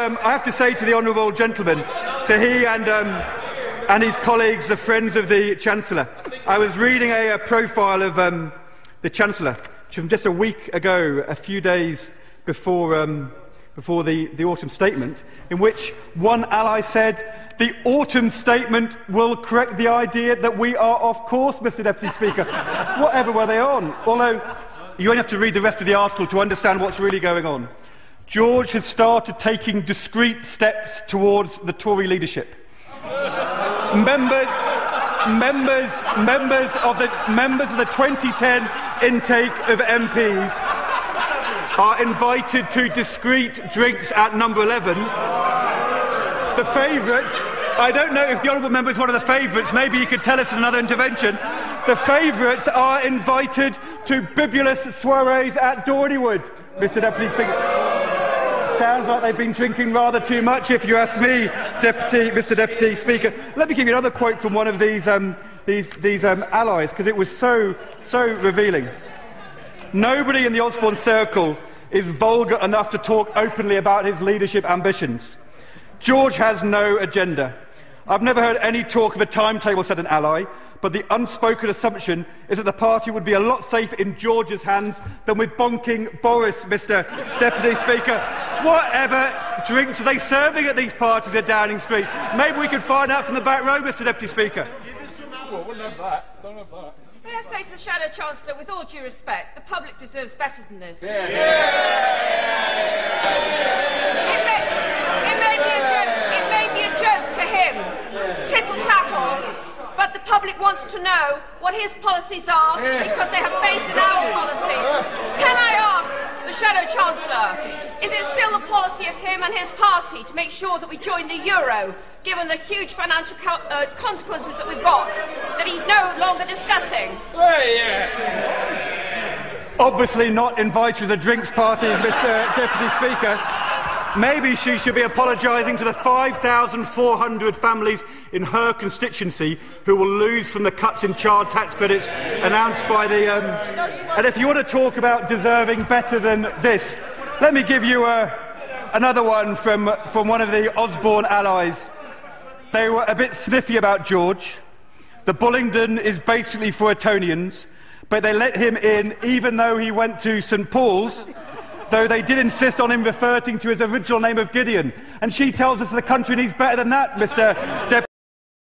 I have to say to the honourable gentleman, to he and his colleagues, the friends of the Chancellor, I was reading a profile of the Chancellor from just a week ago, a few days before the autumn statement, in which one ally said, "The autumn statement will correct the idea that we are off course, Mr Deputy Speaker." Whatever were they on? Although, you only have to read the rest of the article to understand what's really going on. George has started taking discreet steps towards the Tory leadership. Members of the 2010 intake of MPs are invited to discreet drinks at number 11. The favourites, I don't know if the honourable member is one of the favourites, maybe he could tell us in another intervention. The favourites are invited to bibulous soirees at Dorneywood, Mr Deputy Speaker. Sounds like they've been drinking rather too much, if you ask me, Mr Deputy Speaker. Let me give you another quote from one of these allies, because it was so revealing. "Nobody in the Osborne circle is vulgar enough to talk openly about his leadership ambitions. George has no agenda. I've never heard any talk of a timetable," said an ally, "but the unspoken assumption is that the party would be a lot safer in George's hands than with bonking Boris, Mr Deputy Speaker." Whatever drinks are they serving at these parties at Downing Street? Maybe we could find out from the back row, Mr Deputy Speaker. May I say to the Shadow Chancellor, with all due respect, the public deserves better than this. Yeah. It may be a joke to him, tittle-tattle, but the public wants to know what his policies are because they have faith in our policies. Can I ask the Shadow Chancellor, is it still the policy of him and his party to make sure that we join the euro, given the huge financial consequences that we've got, that he's no longer discussing? Obviously not invited to the drinks party, Mr Deputy Speaker. Maybe she should be apologising to the 5,400 families in her constituency who will lose from the cuts in child tax credits announced by the... And if you want to talk about deserving better than this, let me give you another one from one of the Osborne allies. They were a bit sniffy about George. The Bullingdon is basically for Etonians, but they let him in even though he went to St Paul's, though they did insist on him referring to his original name of Gideon. And she tells us the country needs better than that, Mr Deputy.